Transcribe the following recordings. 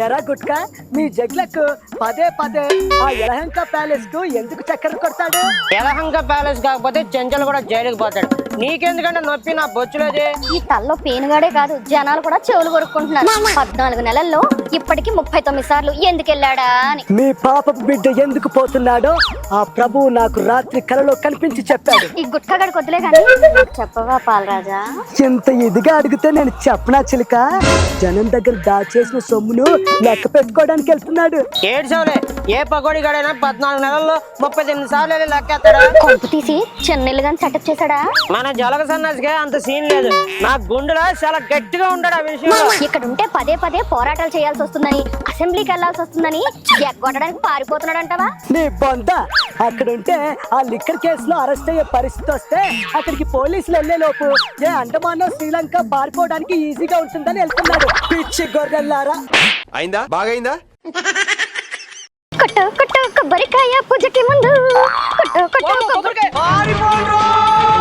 ఎరా గుట్కా మీ జగ్లకు పదే పదే ఆ యలహంక ప్యాలెస్ కు ఎందుకు చక్కెర కొడతాడు? యలహంక ప్యాలెస్ కాకపోతే చెంచలు కూడా జైలుకి పోతాడు. నీకెందుకంటే నొప్పి నా బొచ్చులేదే. ఈ తల్లో పేనుగాడే కాదు జనాలు కూడా చెవులు కొరుక్కుంటున్నారు. 14 నెలల్లో ఇప్పటికి 39 సార్లు ఎందుకు వెళ్ళాడా అని. మీ పాపపు బిడ్డ ఎందుకు పోతున్నాడో ఆ ప్రభువు నాకు రాత్రి కలలో కనిపించి చెప్పాడు. ఈ గుట్కాగడి కొద్దులే గాని చెప్పవా పాలరాజా? ఇంత ఇదిగా అడిగితే నేను చెప్పనా చిలుక? జనం దగ్గర దాచేసిన సొమ్మును లెక్క పెట్టుకోవడానికి వెళ్తున్నాడు. ఏడ్చవలే, ఏ పకోడి గడైనా 14 నెలల్లో 38 సార్లు వెళ్ళి లెక్కేస్తాడా? కొంపు తీసి చెన్నెల్లు గాని సెటప్ చేశాడా? మన జలగ సన్నాసిగా అంత సీన్ లేదు. నా గుండెలో చాలా గట్టిగా ఉంటాడు ఆ విషయంలో. ఇక్కడ ఉంటే పదే పదే పోరాటాలు చేయాల్సి వస్తుందని, అసెంబ్లీకి వెళ్లాల్సి వస్తుందని ఎగ్గొట్టడానికి పారిపోతున్నాడంటావా? నీ బొంద అక్కడ ఉంటే ఆ లిక్కర్ కేసులో అరెస్ట్ అయ్యే పరిస్థితి వస్తే అక్కడికి పోలీసులు వెళ్లే లోపు ఏ అండమానో శ్రీలంక పారిపోవడానికి ఈజీగా ఉంటుందని వెళ్తున్నాడు. పిచ్చి గొర్రెల్లారా. అయిందా? బాగైందా? కొట్టు కొట్టు కొబ్బరికాయ పూజకి ముందు కొట్టు కొట్టు.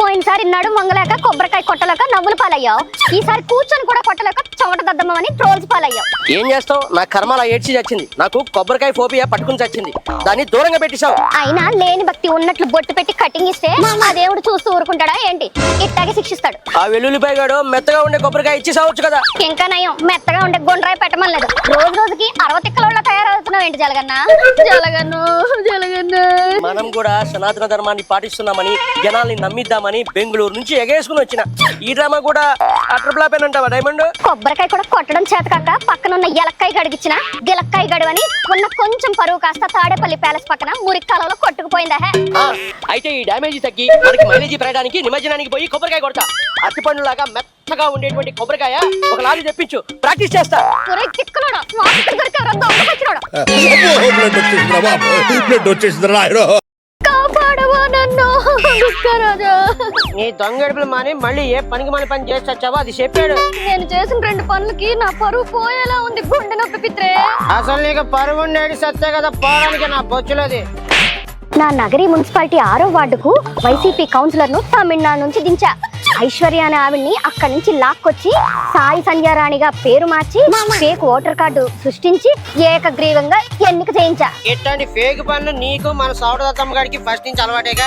పోయినసారి నడు మంగలేక కొబ్బరికాయ కొట్టలేక నవ్వులు పాలయ్యావు. ఈసారి కూర్చొని కూడా కొట్టలేక చవట దద్దమ్మని ట్రోల్స్ పాలయ్యావు. ఏం చేస్తావు? నా కర్మ అలా ఏడ్చి చచ్చింది. నాకు కొబ్బరికాయ ఫోబియా పట్టుకుని చచ్చింది. దాన్ని దూరంగా పెట్టేశావు. అయినా లేని భక్తి ఉన్నట్లు బొట్టు పెట్టి కటింగ్ ఇస్తే ఆ దేవుడు చూస్తూ ఊరుకుంటాడా ఏంటి? ఇట్టాగే శిక్షిస్తాడు. ఆ వెల్లుల్లిపాయ గాడు మెత్తగా ఉండే కొబ్బరికాయ ఇచ్చి సావచ్చు కదా. ఇంకా నయం, మెత్తగా ఉండే గుండ్రాయి పెట్టమలేదు. రోజు రోజుకి 60 తిక్కల తయారవుతున్నావు ఏంటి జలగన్నా? జలగన్ను జలగన్ను. మనం కూడా సనాతన ధర్మాన్ని పాటిస్తున్నామని జనాల్ని నమ్మిద్దామని బెంగళూరు నుంచి ఎగేసుకుని వచ్చిన ఈ డ్రామా కూడా అట్రప్లాపేనంటావా డైమండ్? కొబ్బరికాయ కూడా కొట్టడం చేత కాక పక్కనున్న ఎలక్కాయ గడిగిచ్చిన గిలక్కాయ గడువని ఉన్న కొంచెం పరువు కాస్త తాడేపల్లి ప్యాలెస్ పక్కన మురికి కాలంలో కొట్టుకుపోయిందా? అయితే ఈ డ్యామేజ్ తగ్గి మనకి మైలేజీ పెరగడానికి నిమజ్జనానికి పోయి కొబ్బరికాయ కొడతా. అరటిపండులాగా మెత్తగా ఉండేటువంటి కొబ్బరికాయ ఒక లారీ తెప్పించు, ప్రాక్టీస్ చేస్తా. నీ దొంగడుపులు మాని మళ్ళీ ఏ పనికి మన పని చేసి వచ్చావో అది చెప్పాడు. నేను చేసిన 2 పనులకి నా పరువు పోయేలా ఉంది. గుండె నొప్పి పిత్రే. అసలు నీకు పరువు నేడి సత్తే కదా పోవడానికి నా బొచ్చులోది. నా నగరి మున్సిపాలిటీ 6వ వార్డుకు వైసీపీ కౌన్సిలర్ ను తమిళనాడు నుంచి దించా. ఐశ్వర్య అనే ఆవిడ్ని అక్కడి నుంచి లాక్కొచ్చి సాయి సంధ్యారాణిగా పేరు మార్చి ఫేక్ ఓటర్ కార్డు సృష్టించి ఏకగ్రీవంగా ఎన్నిక చేయించా. ఇట్లాంటి ఫేక్ పనులు నీకు మన సౌడదత్తమ్మ గారికి ఫస్ట్ నుంచి అలవాటేగా.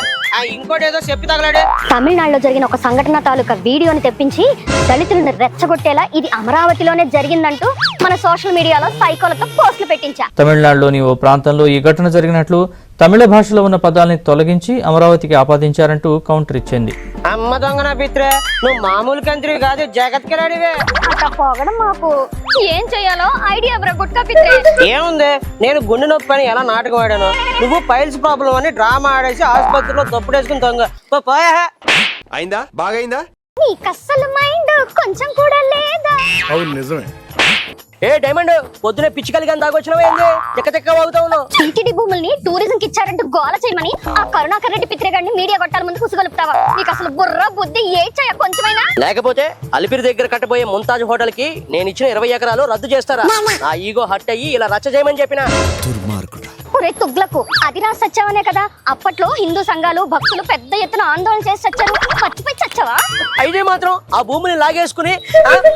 ఇంకోటి ఏదో చెప్పి తగలాడే. తమిళనాడులో జరిగిన ఒక సంఘటన తాలూకా వీడియోని తెప్పించి దళితులను రెచ్చగొట్టేలా ఇది అమరావతిలోనే జరిగిందంటూ మన సోషల్ మీడియాలో సైకోలతో పోస్టులు పెట్టించా. తమిళనాడులోని ఓ ప్రాంతంలో ఈ ఘటన జరిగినట్లు తమిళ భాషలో ఉన్న పదాలని తొలగించి అమరావతికి ఆపాదించారంటూ కౌంటర్ ఇచ్చింది. అమ్మ దొంగన పిత్రే, నువ్వు మామూలు కంత్రి కాదు, జగత్కిరాడివే. అట్లా పోగడం మాకు ఏం చెయ్యాలో ఐడియా గుట్కా పిత్రే. ఏముంది, నేను గుండె నొప్పి అని ఎలా నాటకం ఆడాను, నువ్వు పైల్స్ ప్రాబ్లం అని డ్రామా ఆడేసి ఆసుపత్రిలో తప్పుడేసుకుని దొంగ పోయా. అయిందా? బాగైందా? నీకు అస్సలు మైండ్ కొంచెం కూడా లేదా? అవును నిజమే. ఏ డైమండ్, పొద్దునే పిచ్చి కలిగి దాగొచ్చినావు ఏంది? చెక్క వాగుతా ఉన్నావు. టీటీడీ భూముల్ని టూరిజం కి ఇచ్చారంటూ గోల చేయమని ఆ కరుణాకర్ రెడ్డి పిత్రేగాడిని మీడియా కొట్టాల ముందు కుసుగలుపుతావా? నీకు అసలు బుర్ర బుద్ధి ఏడ్చాయా కొంచెమైనా? లేకపోతే అలిపిరి దగ్గర కట్టబోయే ముంతాజ్ హోటల్ కి నేను ఇచ్చిన 20 ఎకరాలు రద్దు చేస్తారా? ఆ ఈగో హట్ అయ్యి ఇలా రచ్చ చేయమని చెప్పిన. ఒరే తుగ్లకు, అది రా సచ్చావనే కదా అప్పట్లో హిందూ సంఘాలు భక్తులు పెద్ద ఎత్తున ఆందోళన చేసి చచ్చారు. మర్చిపోయి చచ్చావా? అయితే మాత్రం ఆ భూమిని లాగేసుకుని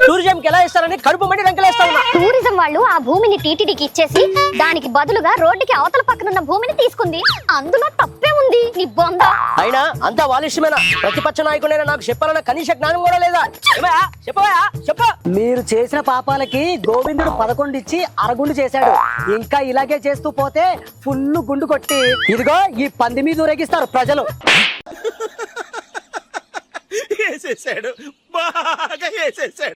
టూరిజంకి ఎలా ఇస్తారని కడుపు మండి రంకలేస్తాను. టూరిజం వాళ్ళు ఆ భూమిని టీటీడీకి ఇచ్చేసి దానికి బదులుగా రోడ్డుకి అవతల పక్కనున్న భూమిని తీసుకుంది. అందులో తప్పే ఉంది నీ బొంద. అయినా అంతా వాళ్ళ ఇష్టమేనా? ప్రతిపక్ష నాయకుడైనా నాకు చెప్పాలన్న కనీస జ్ఞానం కూడా లేదా? చెప్ప. మీరు చేసిన పాపాలకి గోవిందుడు 11 ఇచ్చి అరగుండు చేశాడు. ఇంకా ఇలాగే చేస్తూ పోతే ఫుల్ గుండు కొట్టి ఇదిగో ఈ పంది మీద ఊరేగిస్తారు ప్రజలు. వేసేసాడు, బాగా వేసేసాడు.